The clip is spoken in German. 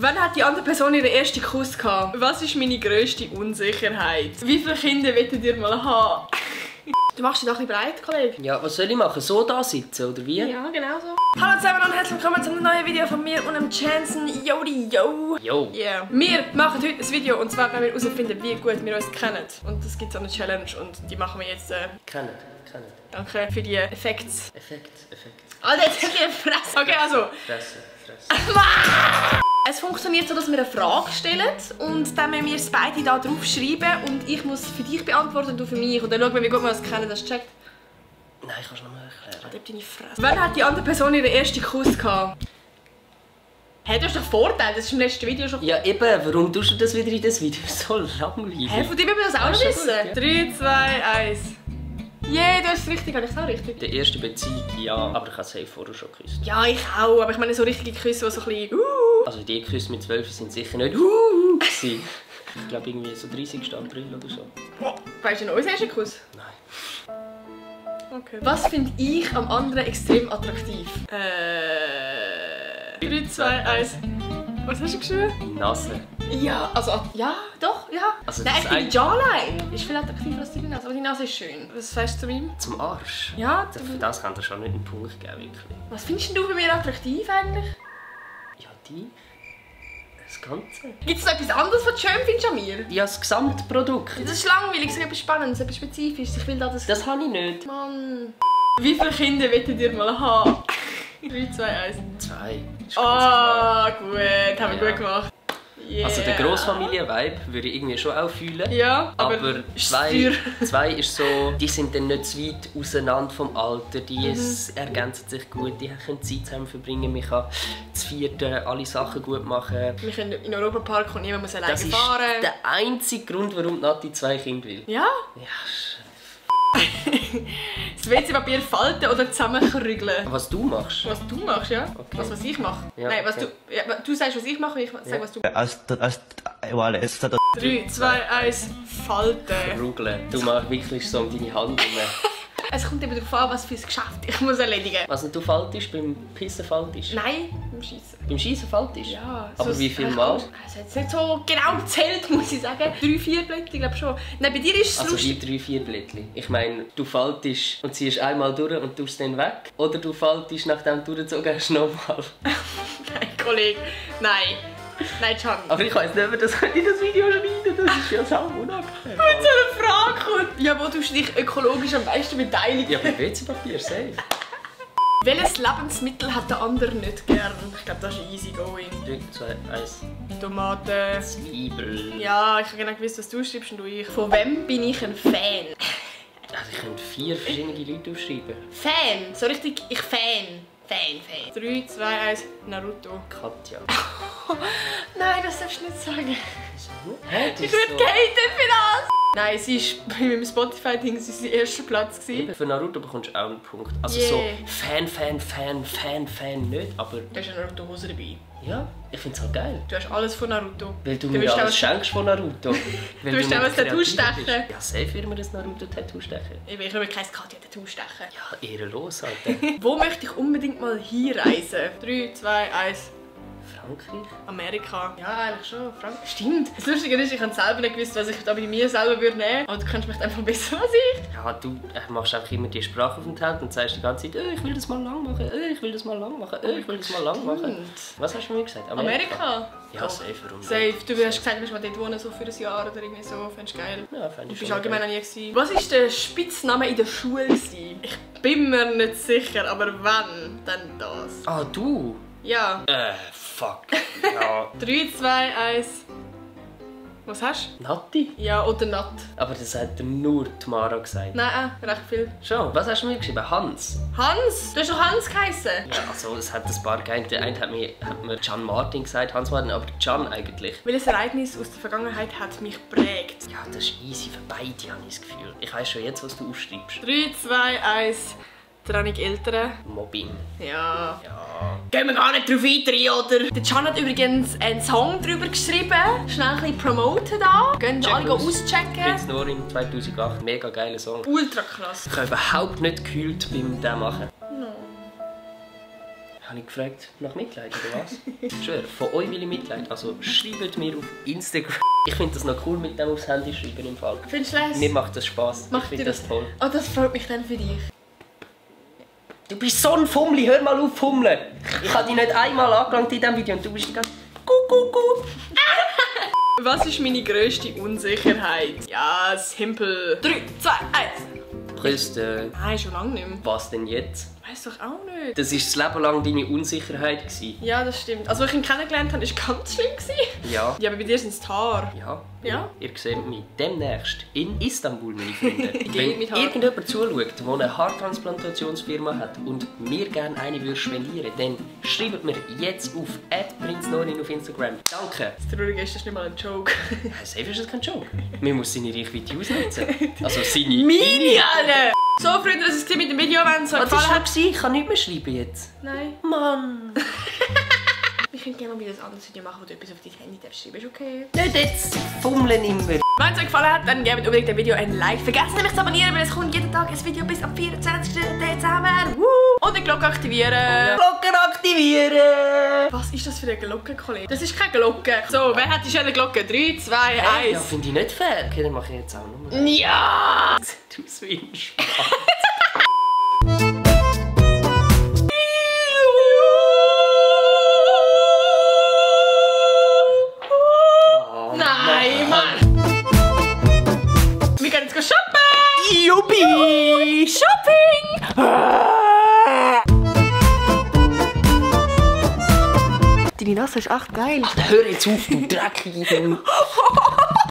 Wann hat die andere Person ihren ersten Kuss gehabt? Was ist meine grösste Unsicherheit? Wie viele Kinder wollt ihr mal haben? Du machst dich doch ein bisschen breit, Kollege. Ja, was soll ich machen? So da sitzen, oder wie? Ja, genau so. Hallo zusammen und herzlich willkommen zu einem neuen Video von mir und dem Jansen. Yodi yo. Yo. Yeah. Wir machen heute ein Video und zwar, wenn wir herausfinden, wie gut wir uns kennen. Und es gibt so eine Challenge und die machen wir jetzt. Kennen. Danke für die Effekte. Effekt. Alter, jetzt hab ich eine Fresse. Okay, also. Fresse. Es funktioniert so, dass wir eine Frage stellen und dann müssen wir es beide da drauf schreiben und ich muss für dich beantworten und du für mich. Und dann schauen wir, wie gut wir uns kennen. Hast du gecheckt? Nein, ich kann es noch mal erklären. Alter, deine Fresse. Wann hat die andere Person ihren ersten Kuss gehabt? Hey, du hast doch Vorteil, das ist im letzten Video schon. Ja eben, warum tust du das wieder in das Video? So langweilig. Hä, von dir will man das auch noch wissen? Gut, ja. 3, 2, 1. Yeah, du hast es richtig, habe ich es auch richtig? Die erste Beziehung, ja, aber ich habe safe vorher schon geküsst. Ja, ich auch, aber ich meine so richtige Küsse, die so ein bisschen Also die Küsse mit 12 sind sicher nicht gewesen. Ich glaube irgendwie so 30. April oder so. Weißt du noch unseren ersten Kuss? Nein. Okay. Was finde ich am anderen extrem attraktiv? 3, 2, 1. Was hast du geschrieben? Die Nase. Ja, also, ja, doch, ja. Also Nein, das ich finde die Jawline ist viel attraktiver als deine Nase, aber die Nase ist schön. Was sagst du zu ihm? Zum Arsch. Ja, Für das kann dir schon nicht einen Punkt geben, wirklich. was findest du bei mir attraktiv eigentlich? Ja, die. Das Ganze. Gibt es noch etwas anderes, was du schön findest an mir? Ja, das Gesamtprodukt. Das ist langweilig, sag etwas Spannendes, etwas Spezifisches. Ich will da das... Das habe ich nicht. Mann. Wie viele Kinder wollt ihr mal haben? 3, 2, 1. 2. Ah, gut, haben wir gut gemacht. Yeah. Also der Grossfamilie-Vibe würde ich irgendwie schon auch fühlen. Ja, aber ist zwei ist so, die sind dann nicht zu weit auseinander vom Alter, die ergänzen sich gut, die können Zeit zusammen verbringen, man kann zu vierte alle Sachen gut machen. Wir können in den Europapark und niemand muss alleine Das ist fahren. der einzige Grund, warum Nati 2 Kinder will. Ja? Ja, Das WC-Papier falten oder zusammenkrügeln. was du machst? Was du machst, ja? Okay. Was ich mache? Ja, Nein, was okay. du sagst, was ich mache und ich sage, was du machst. 3, 2, 1, falten. Rugeln. Du machst wirklich so um deine Hand rum. Es kommt eben darauf an, was für ein Geschäft ich muss erledigen. Was nicht du faltest, beim Pissen faltest? Nein, beim Schießen. Beim Schießen faltest? Ja. Aber so wie viel Mal? Es hat jetzt nicht so genau gezählt, muss ich sagen. 3, 4 Blätter, ich glaube schon. Nein, bei dir ist es Also lustig. wie 3, 4 Blättchen. Ich meine, du faltest und ziehst einmal durch und tust es dann weg. Oder du faltest, nachdem du durchgezogen hast, nochmal. Nein, Kollege. Nein. Nein, Can. Aber ich weiss nicht, das könnte in das Video schneiden. Das ist ja sau unangenehm. Wenn so eine Frage kommt. Ja, wo tust du dich ökologisch am meisten beteiligen? Ja, bei WC-Papier, safe. Welches Lebensmittel hat der andere nicht gern? Ich glaube, das ist easy going. 3, 2, 1. Tomaten. Zwiebel. Ja, ich habe genau gewusst, was du schreibst und du ich. Von wem bin ich ein Fan? Also ich könnte 4 verschiedene Leute aufschreiben. Fan? So richtig, ich Fan. Fan. 3, 2, 1, Naruto. Katja. Nein, das darfst du nicht sagen. Hä? Ich würde gehatet für das. Nein, sie war bei meinem Spotify-Ding sein erster Platz. Für Naruto bekommst du auch einen Punkt. Also Yeah. so Fan nicht, aber Da ist eine Naruto-Hose dabei. ja, ich finde es halt geil. Du hast alles von Naruto. Weil du Du mir willst alles auch- schenkst von Naruto. Weil Du willst nicht auch ein Tattoo kreativ stechen? bist. Ja, safe wird mir das Naruto-Tattoo stechen. Ich will kein Katja-Tattoo stechen. Ja, ehrenlos, Alter. Wo möchte ich unbedingt mal hinreisen? 3, 2, 1. Frankreich? Amerika. Ja, eigentlich schon. Frankreich. Stimmt. Das Lustige ist, ich habe selber nicht gewusst, was ich da bei mir selber würde nehmen. Aber du kennst mich einfach besser als ich. Ja, du machst einfach immer die Sprachaufenthalt und sagst die ganze Zeit, ich will das mal lang machen, ich will das mal lang machen, ich will das mal lang machen. Stimmt. Was hast du mir gesagt? Amerika? Ja, Doch. safe, warum nicht? Safe. Du hast gesagt, du willst mal dort wohnen, so für ein Jahr oder irgendwie so. Fändest du geil? Ja, fände Du ich bist schon allgemein noch geil. nie gewesen. Was war der Spitzname in der Schule? Ich bin mir nicht sicher, aber wenn, dann das. Ah, du? Ja. Fuck. Ja. 3, 2, 1. Was hast du? Nati? Ja, oder Nat. Aber das hat nur Tamara gesagt. Nein, recht viel. Schon. Was hast du mir geschrieben? Hans? Hans? Du hast doch Hans geheißen. Ja, also es hat ein paar gegeben. Der eine hat mir Gian Martin gesagt, Hans Martin, aber Gian eigentlich. Welches Ereignis aus der Vergangenheit hat mich geprägt? Ja, das ist easy für beide, habe ich das Gefühl. Ich weiss schon jetzt, was du aufschreibst. 3, 2, 1. Trennung Eltern. Mobbing. Ja. Ja. Gehen wir gar nicht drauf weiter, oder? Der Can hat übrigens einen Song darüber geschrieben. Schnell ein bisschen promoten da. Gehen alle auschecken. Prinz Norin 2008. Mega geiler Song. Ultra krass. Ich habe überhaupt nicht gekühlt beim dem machen. No. Habe ich gefragt, nach Mitleid oder was? Ich schwöre, von euch will ich Mitleid. Also schreibt mir auf Instagram. Ich finde das noch cool mit dem aufs Handy schreiben im Fall. Findest du das? Mir macht das Spaß. Ich finde das toll. Oh, das freut mich dann für dich. Du bist so ein Fummli, hör mal auf fummeln. Ich habe dich nicht einmal angelangt in diesem Video und du bist die ganze Was ist meine grösste Unsicherheit? Ja, simpel. 3, 2, 1. Größte. Nein, schon lange nicht mehr. Was denn jetzt? Weiss doch auch nicht. Das war das Leben lang deine Unsicherheit gewesen. Ja, das stimmt. Also, als ich ihn kennengelernt habe, war es ganz schlimm. Ja. Ja, aber bei dir sind es die Haare. Ja. Ja? Ihr seht mich demnächst in Istanbul, meine Freunde. Wenn mit Haaren. irgendjemand zuschaut, der eine Haartransplantationsfirma hat und mir gerne eine spendieren würde, dann schreibt mir jetzt auf @prinznorin auf Instagram. Danke. Das Traurige ist, das ist nicht mal ein Joke. Safe ist das kein Joke. Man muss seine Reichweite ausnutzen. Also seine... Meine Alter! So, Freunde, das war mit dem Video. Wenn es euch gefallen hat... Ich kann nicht mehr schreiben jetzt. Nein. Mann. Wir können gerne mal wieder ein anderes Video machen, wo du etwas auf dein Handy schreiben. Ist okay? Nicht jetzt. Fummeln immer. Wenn es euch gefallen hat, dann gebt unbedingt dem Video ein Like. Vergesst nicht zu abonnieren, weil es kommt jeden Tag ein Video bis am 24. Dezember. Und die Glocke aktivieren. Glocken aktivieren. Was ist das für eine Glocke, Kollege? Das ist keine Glocke. So, wer hat die schöne Glocke? 3, 2, 1. Ja, finde ich nicht fair. Okay, dann mache ich jetzt auch nochmal. Ja! Du bist wie ein Spaß. Nein, Mann! Wir gehen jetzt shoppen! Juppie! Shopping! Deine Nase ist echt geil. Hör jetzt auf, du dreckige...